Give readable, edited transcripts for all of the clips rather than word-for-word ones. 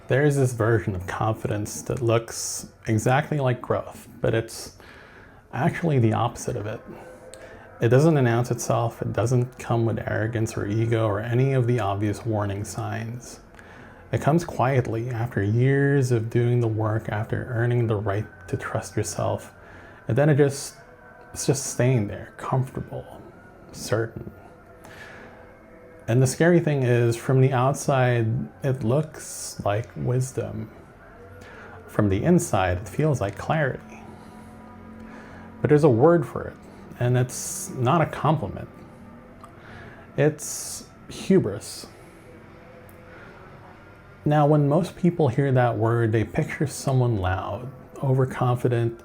There's this version of confidence that looks exactly like growth, but it's actually the opposite of it. It doesn't announce itself, it doesn't come with arrogance or ego or any of the obvious warning signs. It comes quietly after years of doing the work, after earning the right to trust yourself, and then it's just staying there, comfortable, certain. And the scary thing is, from the outside, it looks like wisdom. From the inside, it feels like clarity. But there's a word for it, and it's not a compliment. It's hubris. Now, when most people hear that word, they picture someone loud, overconfident,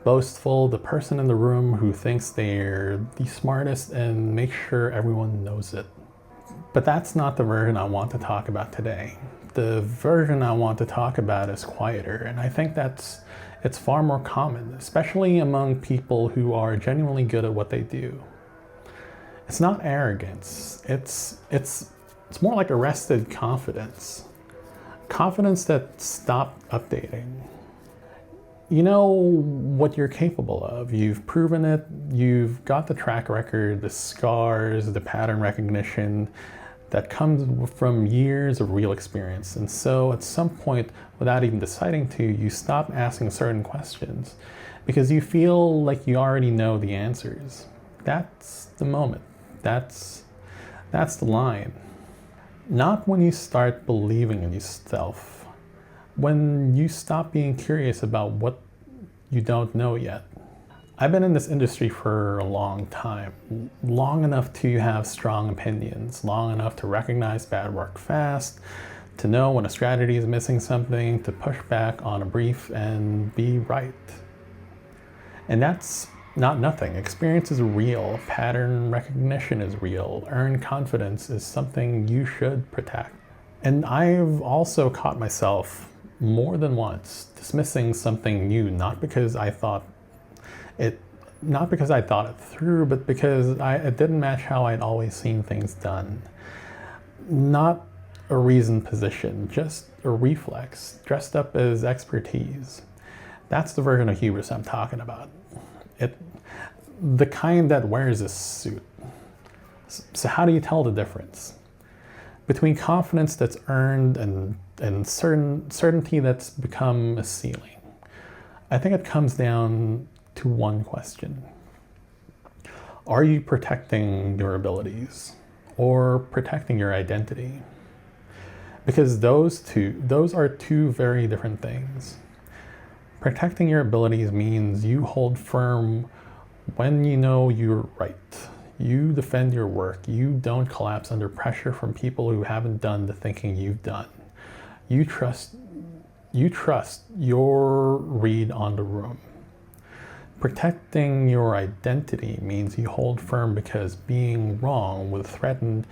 boastful, the person in the room who thinks they're the smartest and makes sure everyone knows it. But that's not the version I want to talk about today. The version I want to talk about is quieter, and I think it's far more common, especially among people who are genuinely good at what they do. It's not arrogance. It's more like arrested confidence. Confidence that stopped updating. You know what you're capable of. You've proven it. You've got the track record, the scars, the pattern recognition that comes from years of real experience. And so at some point, without even deciding to, you stop asking certain questions because you feel like you already know the answers. That's the moment. That's the line. Not when you start believing in yourself. When you stop being curious about what you don't know yet. I've been in this industry for a long time, long enough to have strong opinions, long enough to recognize bad work fast, to know when a strategy is missing something, to push back on a brief and be right. And that's not nothing. Experience is real, pattern recognition is real, earned confidence is something you should protect. And I've also caught myself more than once dismissing something new, not because I thought it through, but because it didn't match how I'd always seen things done. Not a reasoned position, just a reflex, dressed up as expertise. That's the version of hubris I'm talking about. The kind that wears a suit. So how do you tell the difference between confidence that's earned and certainty that's become a ceiling? I think it comes down to one question. Are you protecting your abilities or protecting your identity? Because those are two very different things. Protecting your abilities means you hold firm when you know you're right. You defend your work. You don't collapse under pressure from people who haven't done the thinking you've done. You trust your read on the room. Protecting your identity means you hold firm because being wrong would threaten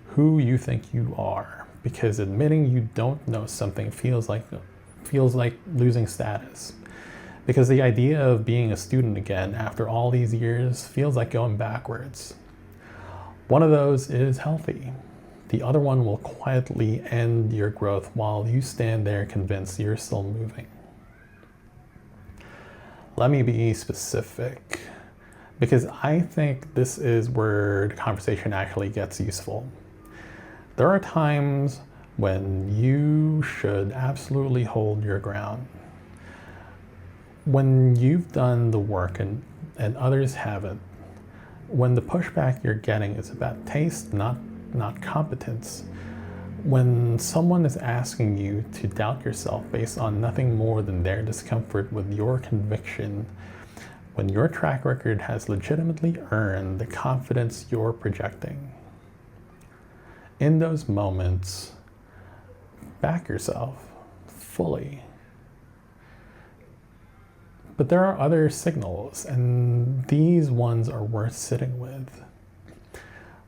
who you think you are. Because admitting you don't know something feels like losing status. Because the idea of being a student again after all these years feels like going backwards. One of those is healthy. The other one will quietly end your growth while you stand there convinced you're still moving. Let me be specific, because I think this is where the conversation actually gets useful. There are times when you should absolutely hold your ground. When you've done the work and others haven't, when the pushback you're getting is about taste, not competence, when someone is asking you to doubt yourself based on nothing more than their discomfort with your conviction, when your track record has legitimately earned the confidence you're projecting, in those moments, back yourself fully. But there are other signals, and these ones are worth sitting with.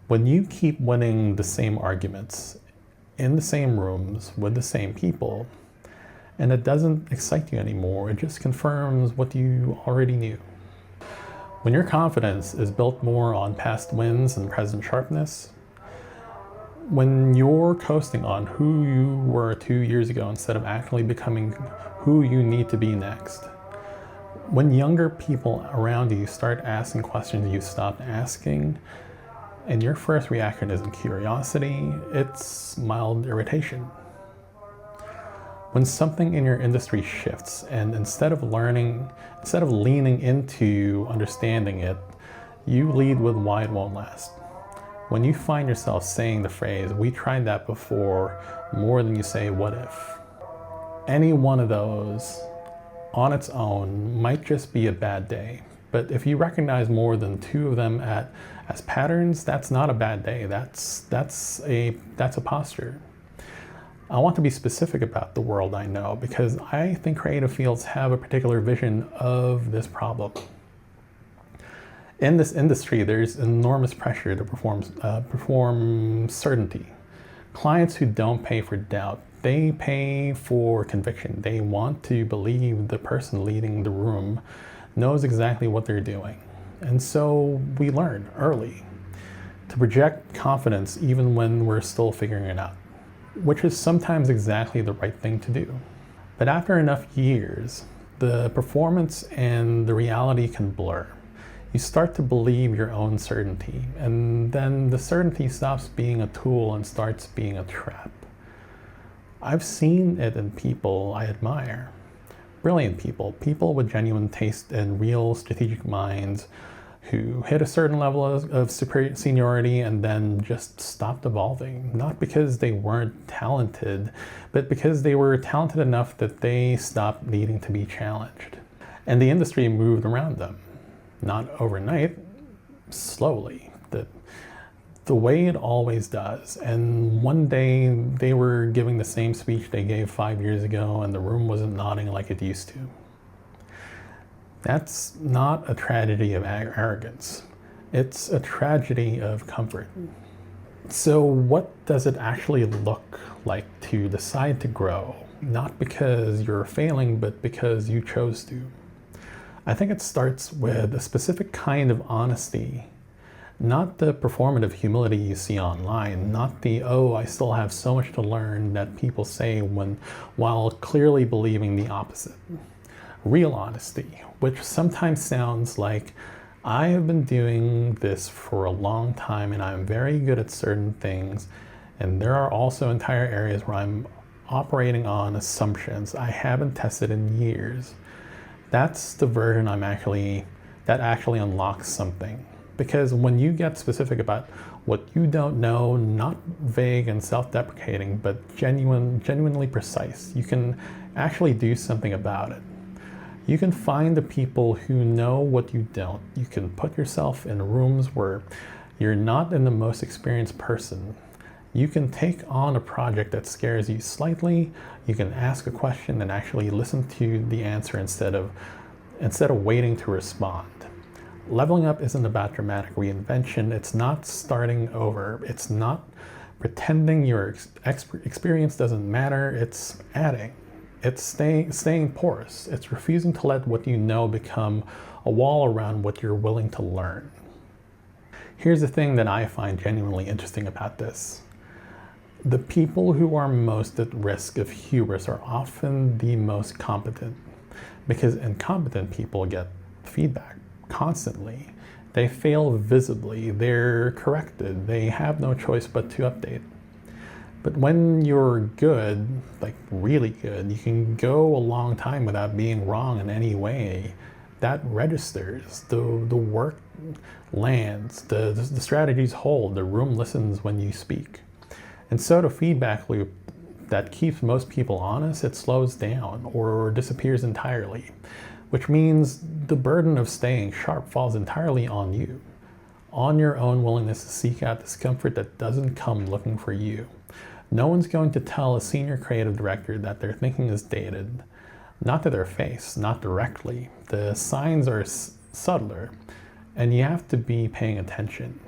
When you keep winning the same arguments, in the same rooms, with the same people, and it doesn't excite you anymore, it just confirms what you already knew. When your confidence is built more on past wins and present sharpness, When you're coasting on who you were 2 years ago instead of actually becoming who you need to be next. When younger people around you start asking questions you stopped asking, and your first reaction isn't curiosity, it's mild irritation. When something in your industry shifts and instead of leaning into understanding it, you lead with why it won't last. When you find yourself saying the phrase, "we tried that before," more than you say, "what if?" Any one of those on its own might just be a bad day. But if you recognize more than two of them as patterns, that's not a bad day. That's a posture. I want to be specific about the world I know because I think creative fields have a particular vision of this problem. In this industry, there's enormous pressure to perform certainty. Clients who don't pay for doubt, they pay for conviction. They want to believe the person leading the room knows exactly what they're doing. And so we learn early to project confidence even when we're still figuring it out, which is sometimes exactly the right thing to do. But after enough years, the performance and the reality can blur. You start to believe your own certainty, and then the certainty stops being a tool and starts being a trap. I've seen it in people I admire. Brilliant people with genuine taste and real strategic minds who hit a certain level of seniority and then just stopped evolving. Not because they weren't talented, but because they were talented enough that they stopped needing to be challenged. And the industry moved around them. Not overnight, slowly, the way it always does. And one day they were giving the same speech they gave 5 years ago and the room wasn't nodding like it used to. That's not a tragedy of arrogance. It's a tragedy of comfort. So what does it actually look like to decide to grow? Not because you're failing, but because you chose to. I think it starts with a specific kind of honesty, not the performative humility you see online, not the, "oh, I still have so much to learn," that people say while clearly believing the opposite. Real honesty, which sometimes sounds like, "I have been doing this for a long time and I'm very good at certain things, and there are also entire areas where I'm operating on assumptions I haven't tested in years." That's the version that actually unlocks something. Because when you get specific about what you don't know, not vague and self-deprecating, but genuinely precise, you can actually do something about it. You can find the people who know what you don't. You can put yourself in rooms where you're not the most experienced person. You can take on a project that scares you slightly. You can ask a question and actually listen to the answer instead of waiting to respond. Leveling up isn't about dramatic reinvention. It's not starting over. It's not pretending your experience doesn't matter. It's adding. It's staying porous. It's refusing to let what you know become a wall around what you're willing to learn. Here's the thing that I find genuinely interesting about this. The people who are most at risk of hubris are often the most competent, because incompetent people get feedback constantly. They fail visibly, they're corrected, they have no choice but to update. But when you're good, like really good, you can go a long time without being wrong in any way. That registers, the work lands, the strategies hold, the room listens when you speak. And so the feedback loop that keeps most people honest, it slows down or disappears entirely, which means the burden of staying sharp falls entirely on you, on your own willingness to seek out discomfort that doesn't come looking for you. No one's going to tell a senior creative director that their thinking is dated, not to their face, not directly. The signs are subtler, and you have to be paying attention.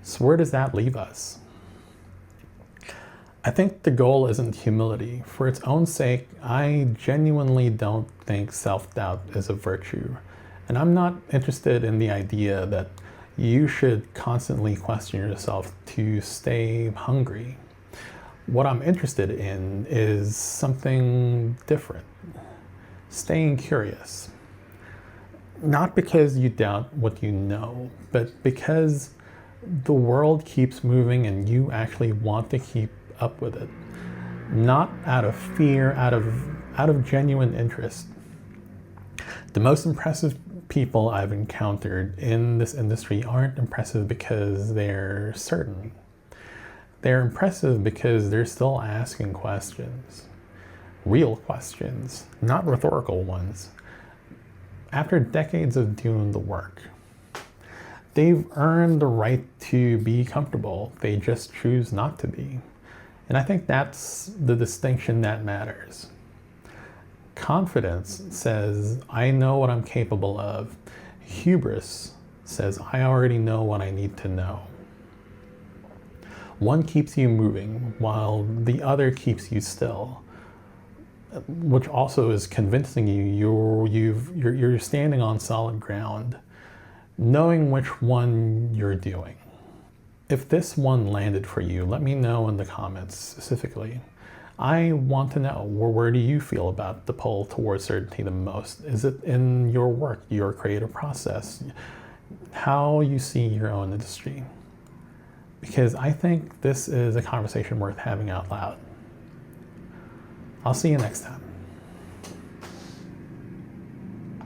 So where does that leave us? I think the goal isn't humility. For its own sake, I genuinely don't think self-doubt is a virtue. And I'm not interested in the idea that you should constantly question yourself to stay hungry. What I'm interested in is something different. Staying curious. Not because you doubt what you know, but because the world keeps moving and you actually want to keep up with it. Not out of fear, out of genuine interest. The most impressive people I've encountered in this industry aren't impressive because they're certain. They're impressive because they're still asking questions. Real questions, not rhetorical ones. After decades of doing the work, they've earned the right to be comfortable. They just choose not to be. And I think that's the distinction that matters. Confidence says, I know what I'm capable of. Hubris says, I already know what I need to know. One keeps you moving while the other keeps you still, which also is convincing you're standing on solid ground, knowing which one you're doing. If this one landed for you, let me know in the comments specifically. I want to know, where do you feel about the pull towards certainty the most? Is it in your work, your creative process, how you see your own industry? Because I think this is a conversation worth having out loud. I'll see you next time.